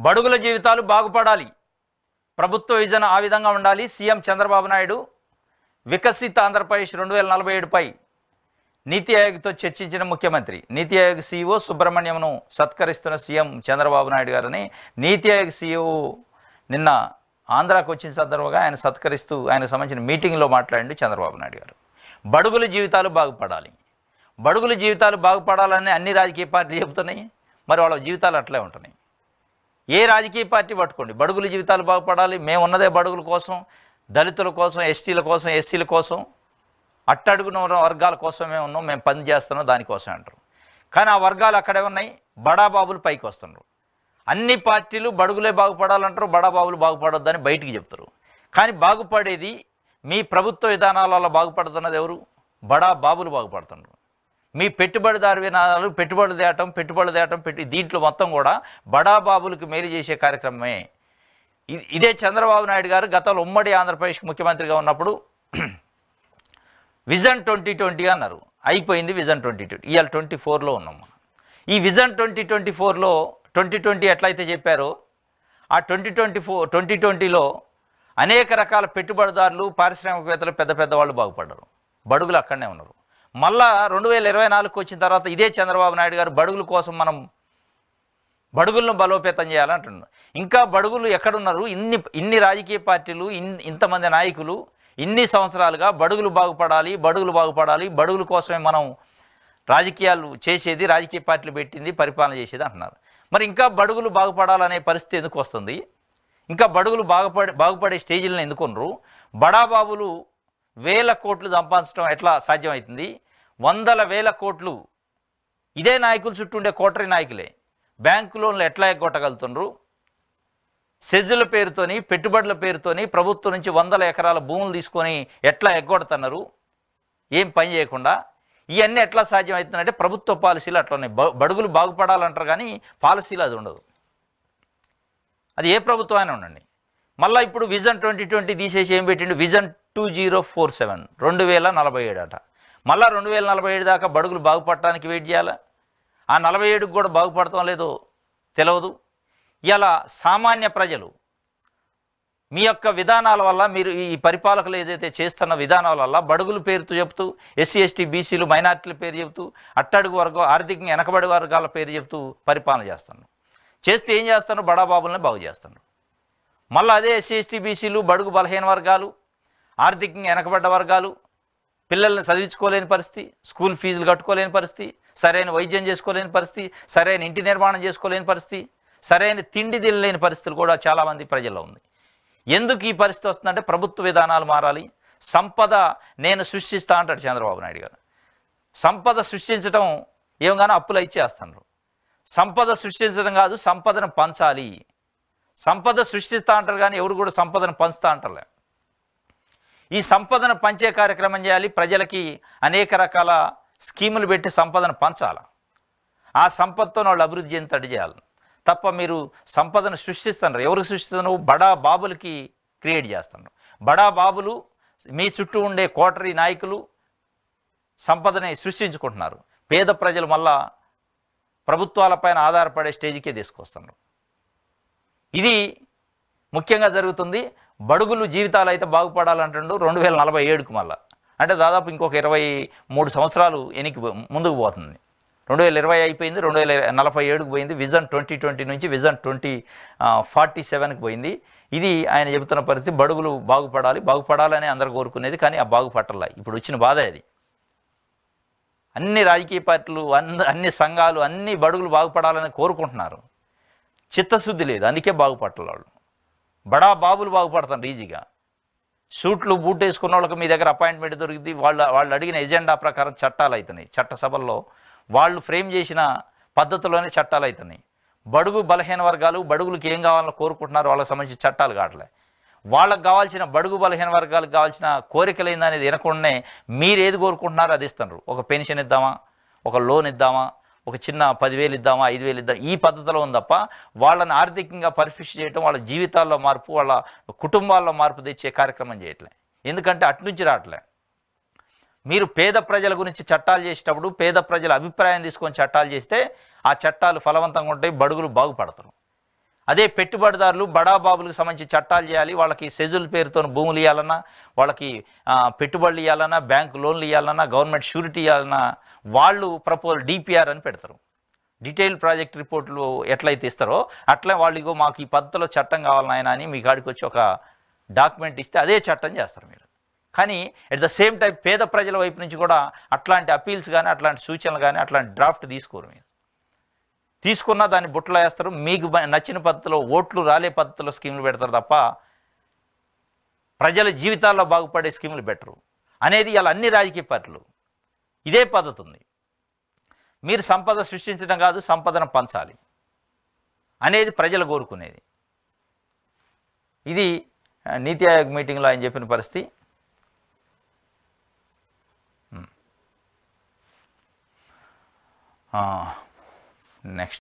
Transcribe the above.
బడుగుల జీవితాలు బాగుపడాలి, ప్రభుత్వ విజన్ ఆ విధంగా ఉండాలి. సీఎం చంద్రబాబు నాయుడు వికసిత ఆంధ్రప్రదేశ్ 2047పై నీతి ఆయోగ్తో చర్చించిన ముఖ్యమంత్రి. నీతి ఆయోగ్ సీఈఓ సుబ్రహ్మణ్యంను సత్కరిస్తున్న సీఎం చంద్రబాబు నాయుడు గారిని నీతి ఆయోగ్ సీఈఓ నిన్న ఆంధ్రాకు వచ్చిన సందర్భంగా ఆయన సత్కరిస్తూ ఆయనకు సంబంధించిన మీటింగ్లో మాట్లాడింది చంద్రబాబు నాయుడు గారు. బడుగుల జీవితాలు బాగుపడాలి, బడుగుల జీవితాలు బాగుపడాలని అన్ని రాజకీయ పార్టీలు చెబుతున్నాయి. మరి వాళ్ళ జీవితాలు అట్లే ఉంటున్నాయి. ఏ రాజకీయ పార్టీ పట్టుకోండి, బడుగుల జీవితాలు బాగుపడాలి, మేము ఉన్నదే బడుగుల కోసం, దళితుల కోసం, ఎస్టీల కోసం, ఎస్సీల కోసం, అట్టడుగున వర్గాల కోసమే ఉన్నాం, మేము పని చేస్తున్నాం దానికోసం అంటారు. కానీ ఆ వర్గాలు అక్కడే ఉన్నాయి, బడాబాబులు పైకి వస్తున్నారు. అన్ని పార్టీలు బడుగులే బాగుపడాలంటారు, బడాబాబులు బాగుపడొద్దని బయటికి చెప్తారు. కానీ బాగుపడేది మీ ప్రభుత్వ విధానాల వల్ల బాగుపడుతున్నది ఎవరు? బడాబాబులు బాగుపడుతున్నారు. మీ పెట్టుబడిదారు విధానాలు, పెట్టుబడులు తేటం దీంట్లో మొత్తం కూడా బడాబాబులకు మేలు చేసే కార్యక్రమమే. ఇదే చంద్రబాబు నాయుడు గారు గతంలో ఉమ్మడి ఆంధ్రప్రదేశ్ ముఖ్యమంత్రిగా ఉన్నప్పుడు విజన్ 2020 అన్నారు, అయిపోయింది విజన్ 2020. ఇవాళ 24లో ఉన్నాం. ఈ విజన్ 2024లో 2020 ఎట్లయితే చెప్పారో ఆ 2020లో అనేక రకాల పెట్టుబడిదారులు, పారిశ్రామికవేత్తలు, పెద్ద వాళ్ళు బాగుపడ్డారు, బడుగులు అక్కడనే ఉన్నారు. మళ్ళా 2024కు వచ్చిన తర్వాత ఇదే చంద్రబాబు నాయుడు గారు బడుగుల కోసం మనం బడుగులను బలోపేతం చేయాలంటున్నారు. ఇంకా బడుగులు ఎక్కడున్నారు? ఇన్ని రాజకీయ పార్టీలు, ఇంతమంది నాయకులు ఇన్ని సంవత్సరాలుగా బడుగులు బాగుపడాలి, బడుగుల కోసమే మనం రాజకీయాలు చేసేది, రాజకీయ పార్టీలు పెట్టింది, పరిపాలన చేసేది అంటున్నారు. మరి ఇంకా బడుగులు బాగుపడాలనే పరిస్థితి ఎందుకు వస్తుంది? ఇంకా బడుగులు బాగుపడే స్టేజీలను ఎందుకున్నారు? బడాబాబులు వేల కోట్లు సంపాదించడం ఎట్లా సాధ్యమవుతుంది? వందల వేల కోట్లు ఇదే నాయకుల చుట్టూ ఉండే కోటరీ నాయకులే బ్యాంకు లోన్లు ఎట్లా ఎగ్గొట్టగలుగుతున్నారు? సెజ్జుల పేరుతోని, పెట్టుబడుల పేరుతోని ప్రభుత్వం నుంచి వందల ఎకరాల భూములు తీసుకొని ఎట్లా ఎగ్గొడుతున్నారు ఏం పని చేయకుండా? ఇవన్నీ ఎట్లా సాధ్యమవుతుందంటే ప్రభుత్వ పాలసీలు అట్లా ఉన్నాయి. బడుగులు బాగుపడాలంటారు కానీ పాలసీలు అది ఉండదు. అది ఏ ప్రభుత్వం అయినా ఉండండి. మళ్ళీ ఇప్పుడు విజన్ 2020 తీసేసి ఏం పెట్టిండు? విజన్ 2047 2047 అట. మళ్ళీ 2047 దాకా బడుగులు బాగుపడటానికి వెయిట్ చేయాలా? ఆ 47కు కూడా బాగుపడటం లేదో తెలియదు. ఇలా సామాన్య ప్రజలు మీ యొక్క విధానాల వల్ల, మీరు ఈ పరిపాలకులు ఏదైతే చేస్తున్న విధానాల వల్ల బడుగుల పేరుతో చెప్తూ, ఎస్సీ ఎస్టీ బీసీలు మైనార్టీల పేరు చెప్తూ, అట్టడుగు వర్గం, ఆర్థికంగా వెనకబడి వర్గాల పేరు చెప్తూ పరిపాలన చేస్తున్నారు. చేస్తే ఏం చేస్తాను? బడాబాబుల్ని బాగు చేస్తున్నారు. మళ్ళీ అదే ఎస్సీ ఎస్టీ బీసీలు, బడుగు బలహీన వర్గాలు, ఆర్థికంగా వెనకబడ్డ వర్గాలు పిల్లల్ని చదివించుకోలేని పరిస్థితి, స్కూల్ ఫీజులు కట్టుకోలేని పరిస్థితి, సరైన వైద్యం చేసుకోలేని పరిస్థితి, సరైన ఇంటి నిర్మాణం చేసుకోలేని పరిస్థితి, సరైన తిండి తినలేని పరిస్థితులు కూడా చాలామంది ప్రజల్లో ఉంది. ఎందుకు ఈ పరిస్థితి వస్తుందంటే ప్రభుత్వ విధానాలు మారాలి. సంపద నేను సృష్టిస్తా అంటాడు చంద్రబాబు నాయుడు గారు. సంపద సృష్టించడం ఏమగానో అప్పులు ఇచ్చేస్తున్నారు. సంపద సృష్టించడం కాదు, సంపదను పంచాలి. సంపద సృష్టిస్తా అంటారు కానీ ఎవరు కూడా సంపదను పంచుతా అంటారులే. ఈ సంపదను పంచే కార్యక్రమం చేయాలి. ప్రజలకి అనేక రకాల స్కీములు పెట్టి సంపదను పంచాలి. ఆ సంపదతో వాళ్ళు అభివృద్ధి చెందినట్టు చేయాలి తప్ప మీరు సంపదను సృష్టిస్తున్నారు. ఎవరికి సృష్టిస్తున్నారు? బడా బాబులకి క్రియేట్ చేస్తున్నారు. బడా బాబులు మీ చుట్టూ ఉండే కోటరీ నాయకులు సంపదని సృష్టించుకుంటున్నారు. పేద ప్రజలు మళ్ళా ప్రభుత్వాలపైన ఆధారపడే స్టేజ్కే తీసుకొస్తున్నారు. ఇది ముఖ్యంగా జరుగుతుంది. బడుగులు జీవితాలు అయితే బాగుపడాలంటుండు 2047కు మళ్ళా, అంటే దాదాపు ఇంకొక 23 సంవత్సరాలు ముందుకు పోతుంది. 2020 అయిపోయింది, 2047కు పోయింది. విజన్ 2020 నుంచి విజన్ 2047కి పోయింది. ఇది ఆయన చెబుతున్న పరిస్థితి. బడుగులు బాగుపడాలని అందరు కోరుకునేది, కానీ ఆ బాగుపట్టాల. ఇప్పుడు వచ్చిన బాధ అది. అన్ని రాజకీయ పార్టీలు, అన్ని సంఘాలు అన్ని బడుగులు బాగుపడాలని కోరుకుంటున్నారు. చిత్తశుద్ధి లేదు, అందుకే బాగుపట్టాలి. వాళ్ళు బడా బాబులు బాగుపడతారు ఈజీగా. సూట్లు బూట్ వేసుకున్న వాళ్ళకి మీ దగ్గర అపాయింట్మెంట్ దొరికింది. వాళ్ళు అడిగిన ఎజెండా ప్రకారం చట్టాలు అవుతున్నాయి. చట్టసభల్లో వాళ్ళు ఫ్రేమ్ చేసిన పద్ధతిలోనే చట్టాలు అవుతున్నాయి. బడుగు బలహీన వర్గాలు బడుగులకు ఏం కావాలని కోరుకుంటున్నారు, వాళ్ళకి సంబంధించిన చట్టాలు కావట్లే. వాళ్ళకు కావాల్సిన బడుగు బలహీన వర్గాలకు కావాల్సిన కోరికలు ఏందనేది వినకుండానే మీరు ఏది కోరుకుంటున్నారో అది ఇస్తున్నారు. ఒక పెన్షన్ ఇద్దామా, ఒక లోన్ ఇద్దామా, ఒక చిన్న 10,000 ఇద్దామా, 5,000 ఇద్దామా, ఈ పద్ధతిలో ఉంది తప్ప వాళ్ళని ఆర్థికంగా పరిపుష్టి చేయటం, వాళ్ళ జీవితాల్లో మార్పు, వాళ్ళ కుటుంబాల్లో మార్పు తెచ్చే కార్యక్రమం చేయట్లే. ఎందుకంటే అట్నుంచి రావట్లే. మీరు పేద ప్రజల గురించి చట్టాలు చేసేటప్పుడు పేద ప్రజల అభిప్రాయం తీసుకొని చట్టాలు చేస్తే ఆ చట్టాలు ఫలవంతంగా ఉంటాయి, బడుగులు బాగుపడతారు. అదే పెట్టుబడిదారులు బడాబాబులకు సంబంధించి చట్టాలు చేయాలి, వాళ్ళకి సెజుల్ పేరుతో భూములు ఇవ్వాలన్నా, వాళ్ళకి పెట్టుబడులు ఇవ్వాలన్నా, బ్యాంకు లోన్లు ఇవ్వాలన్నా, గవర్నమెంట్ షూరిటీ ఇవ్వాలన్నా వాళ్ళు డిపిఆర్ అని పెడతారు. డీటెయిల్ ప్రాజెక్ట్ రిపోర్ట్లు ఎట్లయితే ఇస్తారో అట్లా వాళ్ళు ఇగో మాకు ఈ పద్ధతిలో చట్టం కావాలి నాయన అని మీ కాడికి వచ్చి ఒక డాక్యుమెంట్ ఇస్తే అదే చట్టం చేస్తారు మీరు. కానీ ఎట్ ద సేమ్ టైం పేద ప్రజల వైపు నుంచి కూడా అట్లాంటి అపీల్స్ కానీ, అట్లాంటి సూచనలు కానీ, అట్లాంటి డ్రాఫ్ట్ తీసుకోరు. మీరు తీసుకున్నా దాన్ని బుట్టలో వేస్తారు, మీకు నచ్చిన పద్ధతిలో ఓట్లు రాలే పద్ధతిలో స్కీములు పెడతారు తప్ప ప్రజల జీవితాల్లో బాగుపడే స్కీములు పెట్టరు అనేది ఇలా అన్ని రాజకీయ పార్టీలు ఇదే పద్ధతి ఉంది. మీరు సంపద సృష్టించడం కాదు, సంపదను పంచాలి అనేది ప్రజలు కోరుకునేది. ఇది నీతి ఆయోగ్ మీటింగ్లో ఆయన చెప్పిన పరిస్థితి. నెక్స్ట్